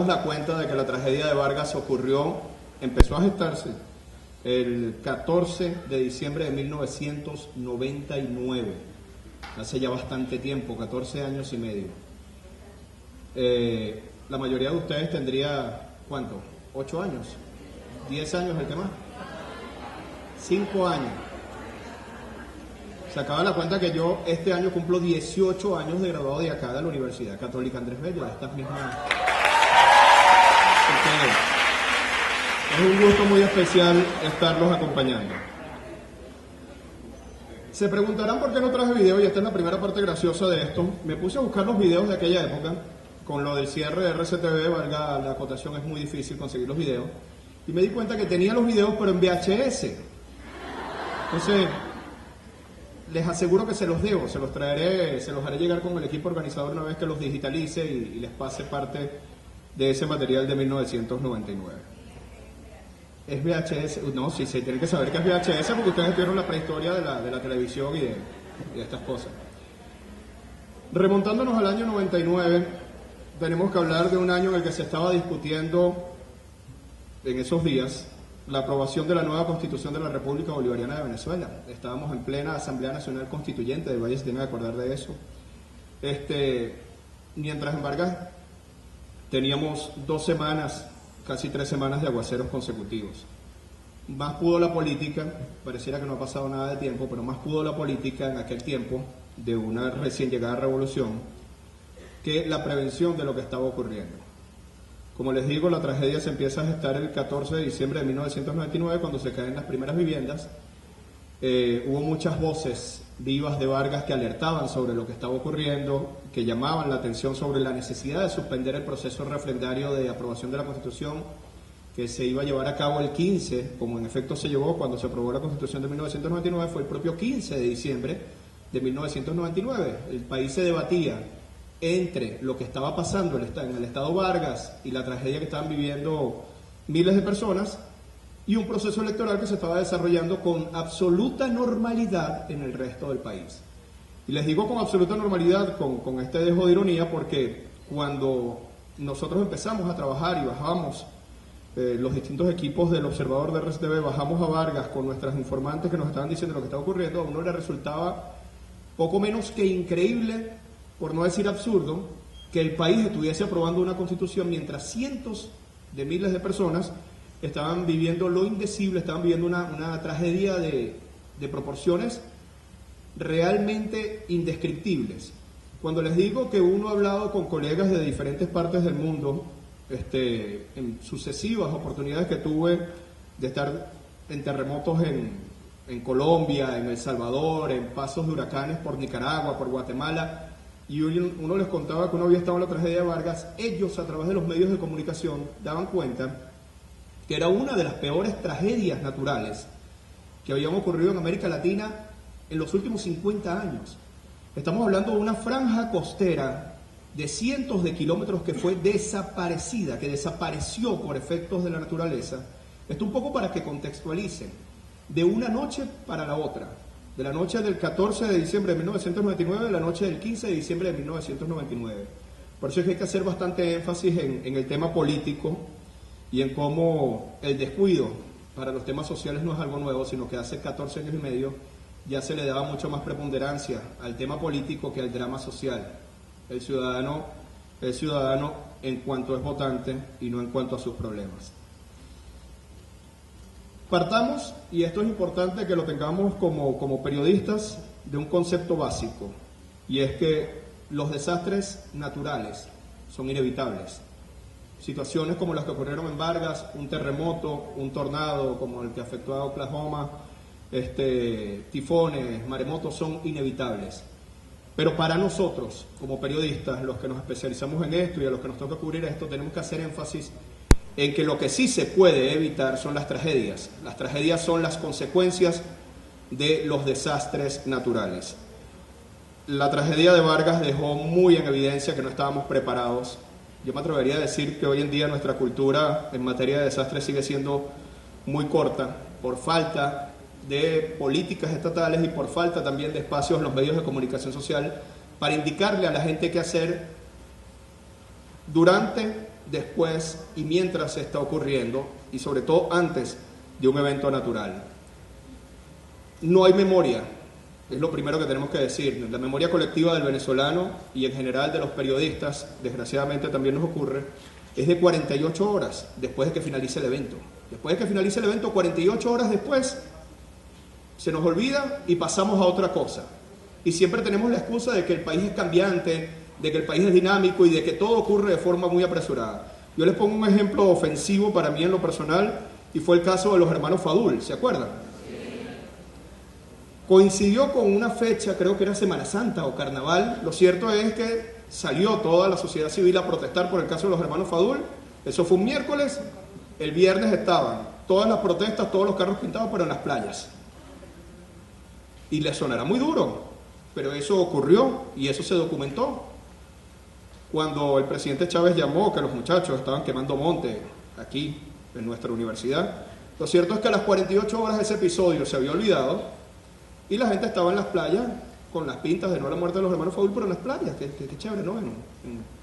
La cuenta de que la tragedia de Vargas empezó a gestarse el 14 de diciembre de 1999, hace ya bastante tiempo, 14 años y medio. La mayoría de ustedes tendría, ¿cuánto? ¿8 años? ¿10 años el que más? 5 años. Se acaba la cuenta que yo este año cumplo 18 años de graduado de acá de la Universidad Católica Andrés Bello, de estas mismas. Es un gusto muy especial estarlos acompañando. Se preguntarán por qué no traje video, y esta es la primera parte graciosa de esto. Me puse a buscar los videos de aquella época, con lo del cierre de RCTV, valga la acotación, es muy difícil conseguir los videos, y me di cuenta que tenía los videos pero en VHS. Entonces, les aseguro que se los debo, se los traeré, se los haré llegar con el equipo organizador una vez que los digitalice y les pase parte de ese material de 1999. ¿Es VHS? No, sí, se tienen que saber que es VHS porque ustedes vieron la prehistoria de la televisión y de estas cosas. Remontándonos al año 99, tenemos que hablar de un año en el que se estaba discutiendo en esos días la aprobación de la nueva Constitución de la República Bolivariana de Venezuela. Estábamos en plena Asamblea Nacional Constituyente, de Valle se tienen que acordar de eso. Mientras en Vargas teníamos 2 semanas, casi 3 semanas de aguaceros consecutivos. Más pudo la política, pareciera que no ha pasado nada de tiempo, pero más pudo la política en aquel tiempo de una recién llegada revolución que la prevención de lo que estaba ocurriendo. Como les digo, la tragedia se empieza a gestar el 14 de diciembre de 1999, cuando se caen las primeras viviendas. Hubo muchas voces vivas de Vargas que alertaban sobre lo que estaba ocurriendo, que llamaban la atención sobre la necesidad de suspender el proceso refrendario de aprobación de la Constitución, que se iba a llevar a cabo el 15, como en efecto se llevó cuando se aprobó la Constitución de 1999, fue el propio 15 de diciembre de 1999. El país se debatía entre lo que estaba pasando en el estado Vargas y la tragedia que estaban viviendo miles de personas, y un proceso electoral que se estaba desarrollando con absoluta normalidad en el resto del país. Y les digo con absoluta normalidad, con este dejo de ironía, porque cuando nosotros empezamos a trabajar y bajamos los distintos equipos del observador de RCTV, bajamos a Vargas con nuestras informantes que nos estaban diciendo lo que estaba ocurriendo, a uno le resultaba poco menos que increíble, por no decir absurdo, que el país estuviese aprobando una constitución mientras cientos de miles de personas estaban viviendo lo indecible, estaban viviendo una tragedia de proporciones realmente indescriptibles. Cuando les digo que uno ha hablado con colegas de diferentes partes del mundo, en sucesivas oportunidades que tuve de estar en terremotos en Colombia, en El Salvador, en pasos de huracanes por Nicaragua, por Guatemala, y uno les contaba que uno había estado en la tragedia de Vargas, ellos a través de los medios de comunicación daban cuenta que era una de las peores tragedias naturales que habían ocurrido en América Latina en los últimos 50 años. Estamos hablando de una franja costera de cientos de kilómetros que fue desaparecida, que desapareció por efectos de la naturaleza. Esto un poco para que contextualicen, de una noche para la otra, de la noche del 14 de diciembre de 1999 a la noche del 15 de diciembre de 1999. Por eso es que hay que hacer bastante énfasis en el tema político y en cómo el descuido para los temas sociales no es algo nuevo, sino que hace 14 años y medio ya se le daba mucho más preponderancia al tema político que al drama social. El ciudadano en cuanto es votante y no en cuanto a sus problemas. Partamos, y esto es importante que lo tengamos como periodistas, de un concepto básico, y es que los desastres naturales son inevitables. Situaciones como las que ocurrieron en Vargas, un terremoto, un tornado como el que afectó a Oklahoma, tifones, maremotos, son inevitables. Pero para nosotros, como periodistas, los que nos especializamos en esto y a los que nos toca cubrir esto, tenemos que hacer énfasis en que lo que sí se puede evitar son las tragedias. Las tragedias son las consecuencias de los desastres naturales. La tragedia de Vargas dejó muy en evidencia que no estábamos preparados. Yo me atrevería a decir que hoy en día nuestra cultura en materia de desastres sigue siendo muy corta por falta de políticas estatales y por falta también de espacios en los medios de comunicación social para indicarle a la gente qué hacer durante después y mientras se está ocurriendo, y sobre todo antes de un evento natural. No hay memoria, es lo primero que tenemos que decir. La memoria colectiva del venezolano y en general de los periodistas, desgraciadamente también nos ocurre, es de 48 horas después de que finalice el evento. Después de que finalice el evento, 48 horas después, se nos olvida y pasamos a otra cosa. Y siempre tenemos la excusa de que el país es cambiante, de que el país es dinámico y de que todo ocurre de forma muy apresurada. Yo les pongo un ejemplo ofensivo para mí en lo personal, y fue el caso de los hermanos Fadul, ¿se acuerdan? Coincidió con una fecha, creo que era Semana Santa o Carnaval. Lo cierto es que salió toda la sociedad civil a protestar por el caso de los hermanos Fadul. Eso fue un miércoles. El viernes estaban todas las protestas, todos los carros pintados, pero en las playas. Y les sonará muy duro, pero eso ocurrió y eso se documentó. Cuando el presidente Chávez llamó que los muchachos estaban quemando monte aquí en nuestra universidad, lo cierto es que a las 48 horas ese episodio se había olvidado y la gente estaba en las playas con las pintas de no la muerte de los hermanos Fadul, pero en las playas, que chévere, ¿no? En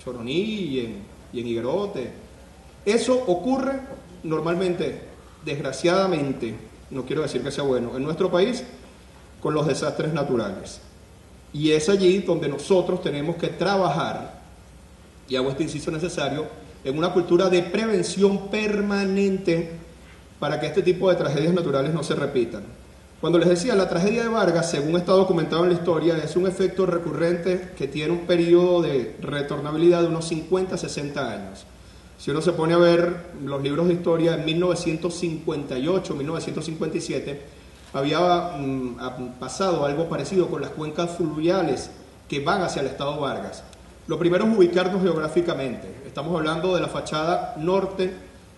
Choroní y en Higuerote. Eso ocurre normalmente, desgraciadamente, no quiero decir que sea bueno, en nuestro país, con los desastres naturales. Y es allí donde nosotros tenemos que trabajar, y hago este inciso necesario, en una cultura de prevención permanente para que este tipo de tragedias naturales no se repitan. Cuando les decía, la tragedia de Vargas, según está documentado en la historia, es un efecto recurrente que tiene un periodo de retornabilidad de unos 50 a 60 años. Si uno se pone a ver los libros de historia, en 1958, 1957, había pasado algo parecido con las cuencas fluviales que van hacia el estado Vargas. Lo primero es ubicarnos geográficamente. Estamos hablando de la fachada norte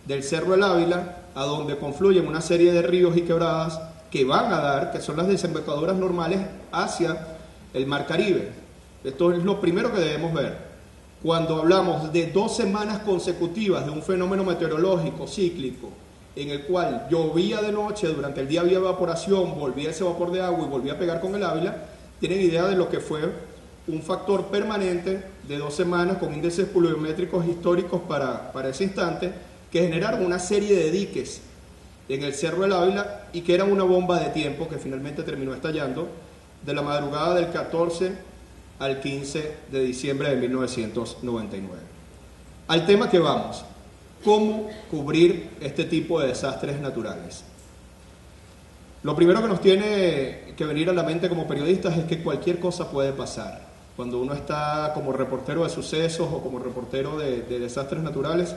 del Cerro del Ávila, a donde confluyen una serie de ríos y quebradas que van a dar, que son las desembocaduras normales hacia el Mar Caribe. Esto es lo primero que debemos ver. Cuando hablamos de 2 semanas consecutivas de un fenómeno meteorológico cíclico, en el cual llovía de noche, durante el día había evaporación, volvía ese vapor de agua y volvía a pegar con el Ávila, tienen idea de lo que fue un factor permanente de 2 semanas con índices pluviométricos históricos para ese instante, que generaron una serie de diques en el Cerro del Ávila y que eran una bomba de tiempo que finalmente terminó estallando de la madrugada del 14 al 15 de diciembre de 1999. Al tema que vamos, ¿cómo cubrir este tipo de desastres naturales? Lo primero que nos tiene que venir a la mente como periodistas es que cualquier cosa puede pasar. Cuando uno está como reportero de sucesos o como reportero de desastres naturales,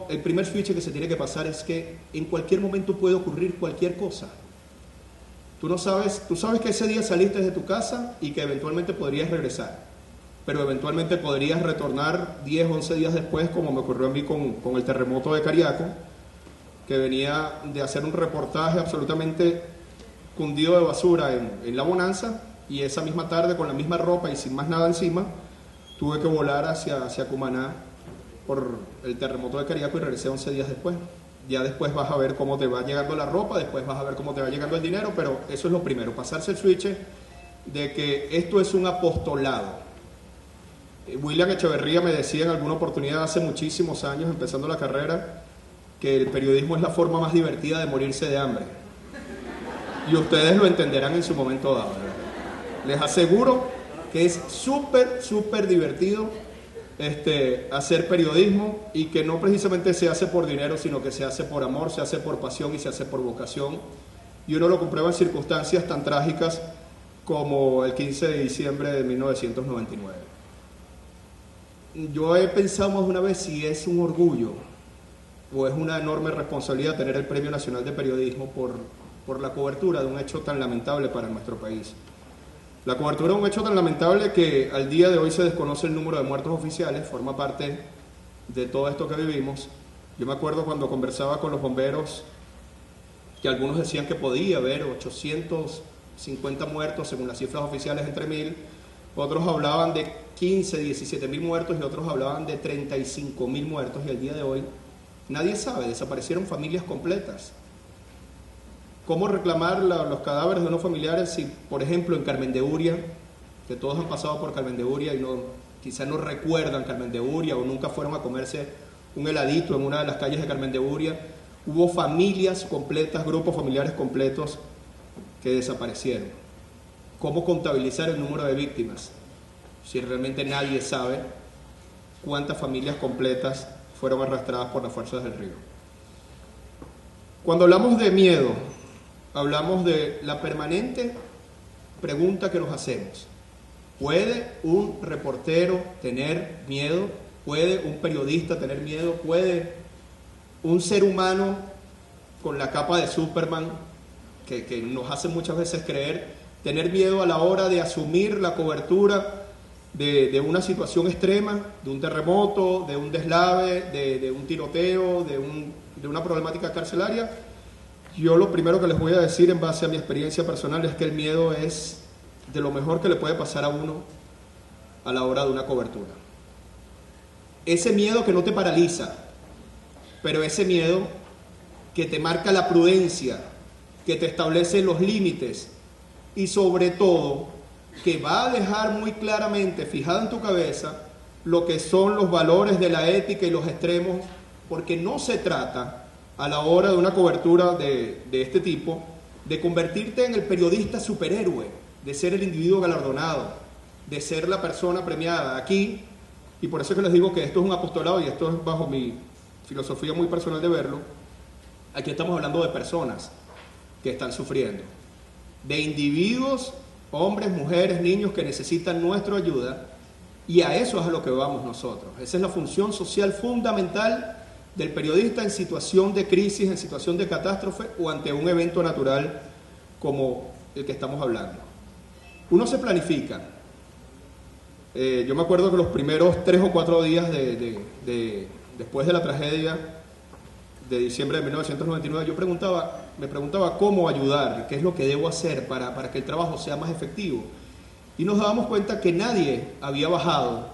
el primer switch que se tiene que pasar es que en cualquier momento puede ocurrir cualquier cosa. Tú sabes que ese día saliste de tu casa y que eventualmente podrías regresar, pero eventualmente podrías retornar 10, 11 días después, como me ocurrió a mí con el terremoto de Cariaco, que venía de hacer un reportaje absolutamente cundido de basura en La Bonanza, y esa misma tarde, con la misma ropa y sin más nada encima, tuve que volar hacia Cumaná por el terremoto de Cariaco y regresé 11 días después. Ya después vas a ver cómo te va llegando la ropa, después vas a ver cómo te va llegando el dinero, pero eso es lo primero, pasarse el switch de que esto es un apostolado. William Echeverría me decía en alguna oportunidad hace muchísimos años, empezando la carrera, que el periodismo es la forma más divertida de morirse de hambre. Y ustedes lo entenderán en su momento dado, ¿verdad? Les aseguro que es súper divertido hacer periodismo, y que no precisamente se hace por dinero, sino que se hace por amor, se hace por pasión y se hace por vocación. Y uno lo comprueba en circunstancias tan trágicas como el 15 de diciembre de 1999. Yo he pensado más de una vez si es un orgullo o es una enorme responsabilidad tener el Premio Nacional de Periodismo por la cobertura de un hecho tan lamentable para nuestro país. La cobertura de un hecho tan lamentable que al día de hoy se desconoce el número de muertos oficiales, forma parte de todo esto que vivimos. Yo me acuerdo cuando conversaba con los bomberos, que algunos decían que podía haber 850 muertos según las cifras oficiales entre 1000, otros hablaban de 15, 17.000 muertos y otros hablaban de 35.000 muertos, y al día de hoy nadie sabe, desaparecieron familias completas. ¿Cómo reclamar los cadáveres de unos familiares si, por ejemplo, en Carmen de Uria, que todos han pasado por Carmen de Uria y no quizás no recuerdan Carmen de Uria o nunca fueron a comerse un heladito en una de las calles de Carmen de Uria, hubo familias completas, grupos familiares completos que desaparecieron. ¿Cómo contabilizar el número de víctimas? Si realmente nadie sabe cuántas familias completas fueron arrastradas por las fuerzas del río. Cuando hablamos de miedo, hablamos de la permanente pregunta que nos hacemos. ¿Puede un reportero tener miedo? ¿Puede un periodista tener miedo? ¿Puede un ser humano con la capa de Superman, que nos hace muchas veces creer, tener miedo a la hora de asumir la cobertura de una situación extrema, de un terremoto, de un deslave, de un tiroteo, de una problemática carcelaria? Yo lo primero que les voy a decir en base a mi experiencia personal es que el miedo es de lo mejor que le puede pasar a uno a la hora de una cobertura. Ese miedo que no te paraliza, pero ese miedo que te marca la prudencia, que te establece los límites y sobre todo que va a dejar muy claramente fijado en tu cabeza lo que son los valores de la ética y los extremos, porque no se trata a la hora de una cobertura de este tipo de convertirte en el periodista superhéroe, de ser el individuo galardonado, de ser la persona premiada. Aquí, y por eso es que les digo que esto es un apostolado y esto es bajo mi filosofía muy personal de verlo, aquí estamos hablando de personas que están sufriendo, de individuos, hombres, mujeres, niños que necesitan nuestra ayuda, y a eso es a lo que vamos nosotros. Esa es la función social fundamental del periodista en situación de crisis, en situación de catástrofe o ante un evento natural como el que estamos hablando. Uno se planifica. Yo me acuerdo que los primeros 3 o 4 días después de la tragedia de diciembre de 1999, me preguntaba cómo ayudar, qué es lo que debo hacer para que el trabajo sea más efectivo. Y nos dábamos cuenta que nadie había bajado,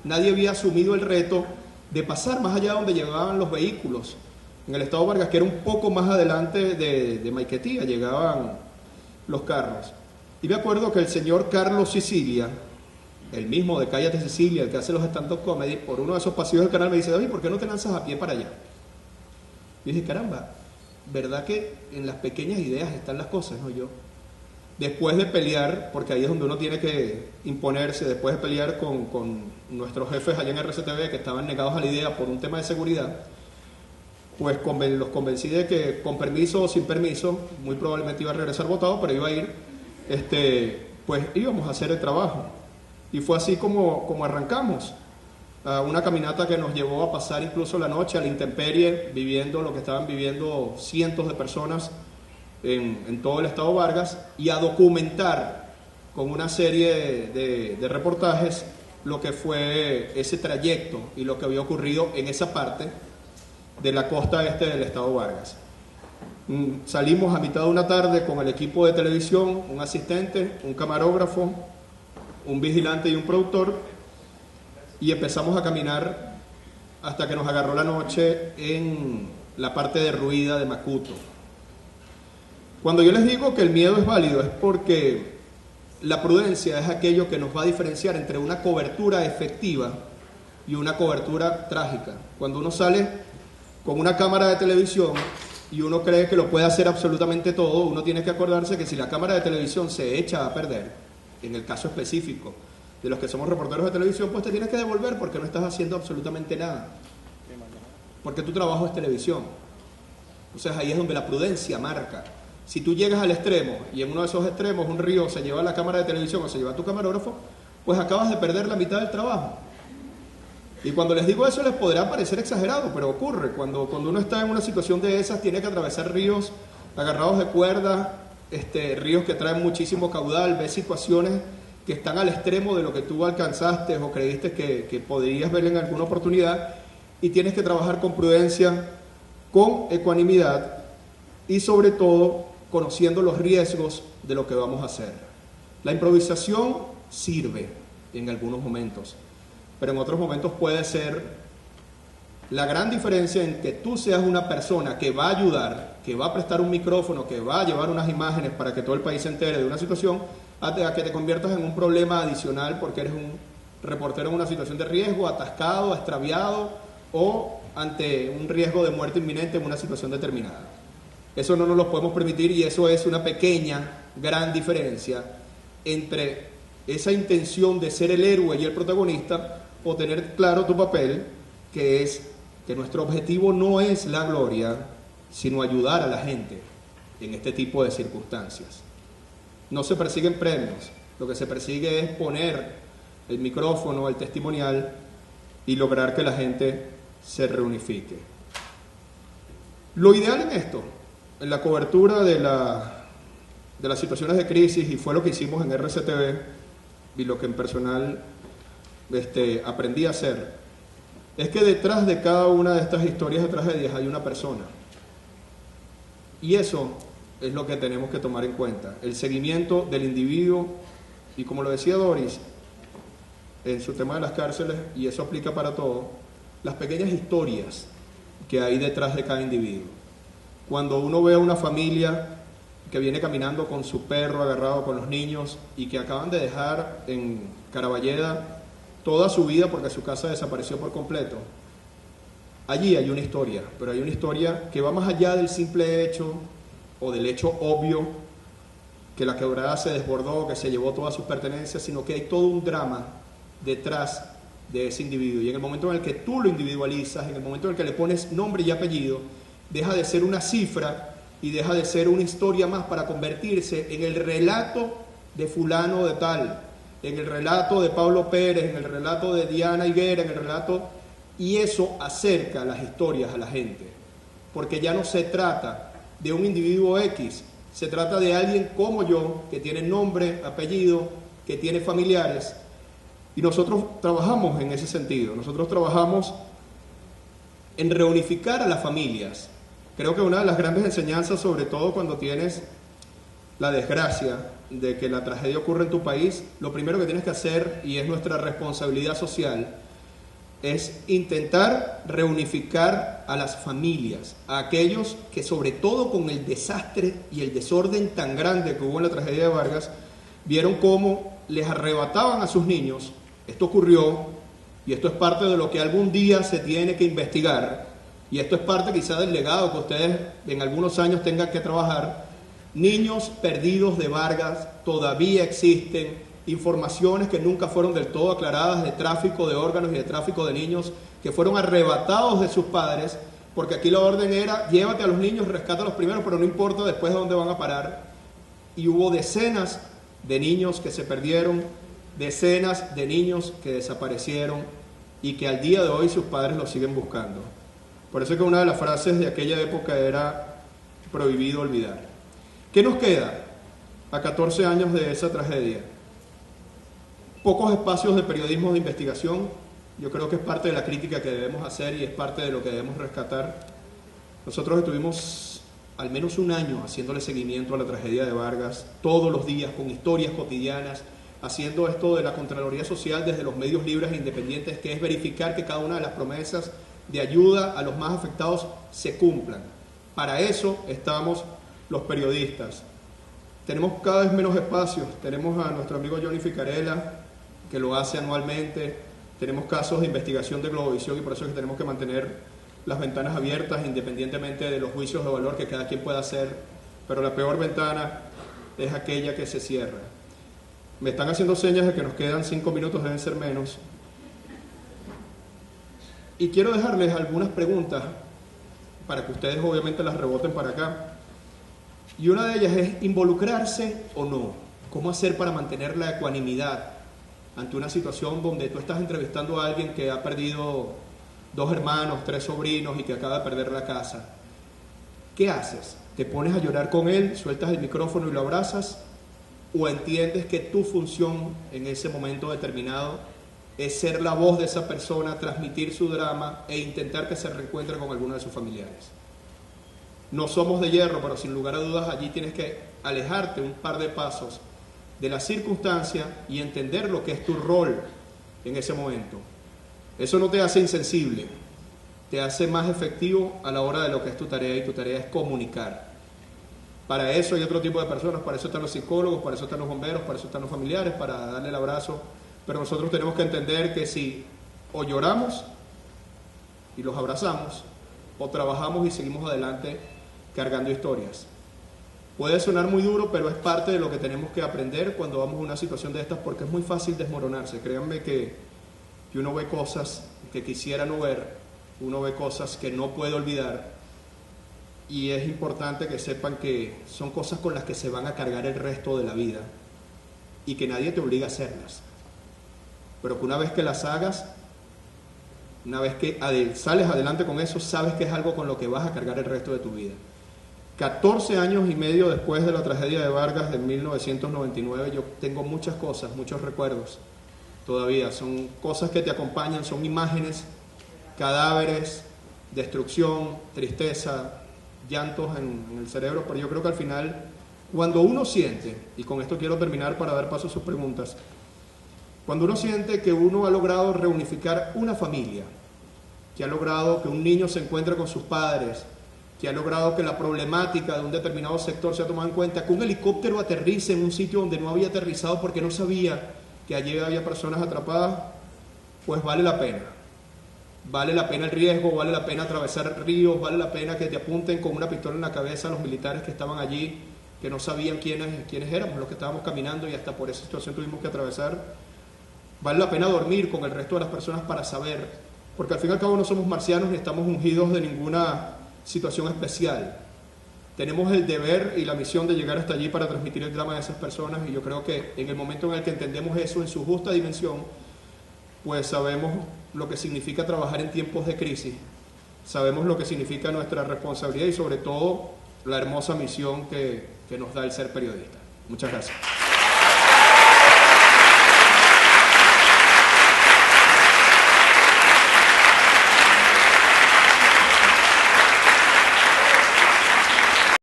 nadie había asumido el reto de pasar más allá de donde llegaban los vehículos. En el estado Vargas, que era un poco más adelante de Maiquetía, llegaban los carros. Y me acuerdo que el señor Carlos Sicilia, el mismo de Cállate Sicilia, el que hace los stand-up comedy, por uno de esos pasillos del canal me dice: David, ¿por qué no te lanzas a pie para allá? Y dije, caramba, ¿verdad que en las pequeñas ideas están las cosas, no? Yo, después de pelear, porque ahí es donde uno tiene que imponerse, después de pelear con nuestros jefes allá en RCTV que estaban negados a la idea por un tema de seguridad, pues los convencí de que con permiso o sin permiso, muy probablemente iba a regresar votado, pero iba a ir, pues íbamos a hacer el trabajo. Y fue así como arrancamos. Una caminata que nos llevó a pasar incluso la noche a la intemperie, viviendo lo que estaban viviendo cientos de personas en todo el estado Vargas, y a documentar con una serie de reportajes lo que fue ese trayecto y lo que había ocurrido en esa parte de la costa este del estado Vargas. Salimos a mitad de una tarde con el equipo de televisión, un asistente, un camarógrafo, un vigilante y un productor, y empezamos a caminar hasta que nos agarró la noche en la parte derruida de Macuto. Cuando yo les digo que el miedo es válido es porque la prudencia es aquello que nos va a diferenciar entre una cobertura efectiva y una cobertura trágica. Cuando uno sale con una cámara de televisión y uno cree que lo puede hacer absolutamente todo, uno tiene que acordarse que si la cámara de televisión se echa a perder, en el caso específico de los que somos reporteros de televisión, pues te tienes que devolver porque no estás haciendo absolutamente nada, porque tu trabajo es televisión. Entonces ahí es donde la prudencia marca. Si tú llegas al extremo y en uno de esos extremos un río se lleva la cámara de televisión o se lleva tu camarógrafo, pues acabas de perder la mitad del trabajo. Y cuando les digo eso les podrá parecer exagerado, pero ocurre. Cuando uno está en una situación de esas, tiene que atravesar ríos agarrados de cuerdas, ríos que traen muchísimo caudal, ves situaciones que están al extremo de lo que tú alcanzaste o creíste que podrías ver en alguna oportunidad, y tienes que trabajar con prudencia, con ecuanimidad y sobre todo conociendo los riesgos de lo que vamos a hacer. La improvisación sirve en algunos momentos, pero en otros momentos puede ser la gran diferencia en que tú seas una persona que va a ayudar, que va a prestar un micrófono, que va a llevar unas imágenes para que todo el país se entere de una situación, a que te conviertas en un problema adicional porque eres un reportero en una situación de riesgo, atascado, extraviado o ante un riesgo de muerte inminente en una situación determinada. Eso no nos lo podemos permitir y eso es una pequeña, gran diferencia entre esa intención de ser el héroe y el protagonista o tener claro tu papel, que es que nuestro objetivo no es la gloria, sino ayudar a la gente en este tipo de circunstancias. No se persiguen premios, lo que se persigue es poner el micrófono, el testimonial y lograr que la gente se reunifique. Lo ideal en esto, en la cobertura de las situaciones de crisis, y fue lo que hicimos en RCTV y lo que en personal aprendí a hacer, es que detrás de cada una de estas historias de tragedias hay una persona. Y eso es lo que tenemos que tomar en cuenta, el seguimiento del individuo, y como lo decía Doris en su tema de las cárceles, y eso aplica para todo, las pequeñas historias que hay detrás de cada individuo. Cuando uno ve a una familia que viene caminando con su perro agarrado con los niños y que acaban de dejar en Caraballeda toda su vida porque su casa desapareció por completo, allí hay una historia, pero hay una historia que va más allá del simple hecho o del hecho obvio que la quebrada se desbordó, que se llevó todas sus pertenencias, sino que hay todo un drama detrás de ese individuo. Y en el momento en el que tú lo individualizas, en el momento en el que le pones nombre y apellido, deja de ser una cifra y deja de ser una historia más para convertirse en el relato de fulano de tal, en el relato de Pablo Pérez, en el relato de Diana Higuera, en el relato, y eso acerca las historias a la gente, porque ya no se trata de un individuo X, se trata de alguien como yo, que tiene nombre, apellido, que tiene familiares, y nosotros trabajamos en ese sentido, nosotros trabajamos en reunificar a las familias. Creo que una de las grandes enseñanzas, sobre todo cuando tienes la desgracia de que la tragedia ocurre en tu país, lo primero que tienes que hacer, y es nuestra responsabilidad social, es intentar reunificar a las familias, a aquellos que sobre todo con el desastre y el desorden tan grande que hubo en la tragedia de Vargas, vieron cómo les arrebataban a sus niños. Esto ocurrió y esto es parte de lo que algún día se tiene que investigar. Y esto es parte quizá del legado que ustedes en algunos años tengan que trabajar. Niños perdidos de Vargas todavía existen, informaciones que nunca fueron del todo aclaradas de tráfico de órganos y de tráfico de niños que fueron arrebatados de sus padres, porque aquí la orden era llévate a los niños, rescátalos primero, pero no importa después de dónde van a parar. Y hubo decenas de niños que se perdieron, decenas de niños que desaparecieron y que al día de hoy sus padres los siguen buscando. Por eso es que una de las frases de aquella época era prohibido olvidar. ¿Qué nos queda a 14 años de esa tragedia? Pocos espacios de periodismo de investigación. Yo creo que es parte de la crítica que debemos hacer y es parte de lo que debemos rescatar. Nosotros estuvimos al menos un año haciéndole seguimiento a la tragedia de Vargas, todos los días, con historias cotidianas, haciendo esto de la Contraloría Social desde los medios libres e independientes, que es verificar que cada una de las promesas de ayuda a los más afectados se cumplan. Para eso estamos los periodistas. Tenemos cada vez menos espacios. Tenemos a nuestro amigo Johnny Ficarella, que lo hace anualmente. Tenemos casos de investigación de Globovisión y por eso es que tenemos que mantener las ventanas abiertas independientemente de los juicios de valor que cada quien pueda hacer. Pero la peor ventana es aquella que se cierra. Me están haciendo señas de que nos quedan 5 minutos, deben ser menos. Y quiero dejarles algunas preguntas para que ustedes obviamente las reboten para acá. Y una de ellas es involucrarse o no. ¿Cómo hacer para mantener la ecuanimidad ante una situación donde tú estás entrevistando a alguien que ha perdido 2 hermanos, 3 sobrinos y que acaba de perder la casa? ¿Qué haces? ¿Te pones a llorar con él, sueltas el micrófono y lo abrazas? ¿O entiendes que tu función en ese momento determinado es ser la voz de esa persona, transmitir su drama e intentar que se reencuentre con alguno de sus familiares? No somos de hierro, pero sin lugar a dudas allí tienes que alejarte un par de pasos de la circunstancia y entender lo que es tu rol en ese momento. Eso no te hace insensible, te hace más efectivo a la hora de lo que es tu tarea, y tu tarea es comunicar. Para eso hay otro tipo de personas, para eso están los psicólogos, para eso están los bomberos, para eso están los familiares, para darle el abrazo pero nosotros tenemos que entender que si o lloramos y los abrazamos, o trabajamos y seguimos adelante cargando historias. Puede sonar muy duro, pero es parte de lo que tenemos que aprender cuando vamos a una situación de estas, porque es muy fácil desmoronarse. Créanme que uno ve cosas que quisiera no ver, uno ve cosas que no puede olvidar, y es importante que sepan que son cosas con las que se van a cargar el resto de la vida y que nadie te obliga a hacerlas, pero que una vez que las hagas, una vez que sales adelante con eso, sabes que es algo con lo que vas a cargar el resto de tu vida. 14 años y medio después de la tragedia de Vargas de 1999, yo tengo muchas cosas, muchos recuerdos todavía. Son cosas que te acompañan, son imágenes, cadáveres, destrucción, tristeza, llantos en el cerebro, pero yo creo que al final, cuando uno siente, y con esto quiero terminar para dar paso a sus preguntas, cuando uno siente que uno ha logrado reunificar una familia, que ha logrado que un niño se encuentre con sus padres, que ha logrado que la problemática de un determinado sector sea tomada en cuenta, que un helicóptero aterrice en un sitio donde no había aterrizado porque no sabía que allí había personas atrapadas, pues vale la pena. Vale la pena el riesgo, vale la pena atravesar ríos, vale la pena que te apunten con una pistola en la cabeza a los militares que estaban allí, que no sabían quiénes éramos los que estábamos caminando y hasta por esa situación tuvimos que atravesar. Vale la pena dormir con el resto de las personas para saber, porque al fin y al cabo no somos marcianos ni estamos ungidos de ninguna situación especial. Tenemos el deber y la misión de llegar hasta allí para transmitir el drama de esas personas, y yo creo que en el momento en el que entendemos eso en su justa dimensión, pues sabemos lo que significa trabajar en tiempos de crisis, sabemos lo que significa nuestra responsabilidad y sobre todo la hermosa misión que nos da el ser periodista. Muchas gracias.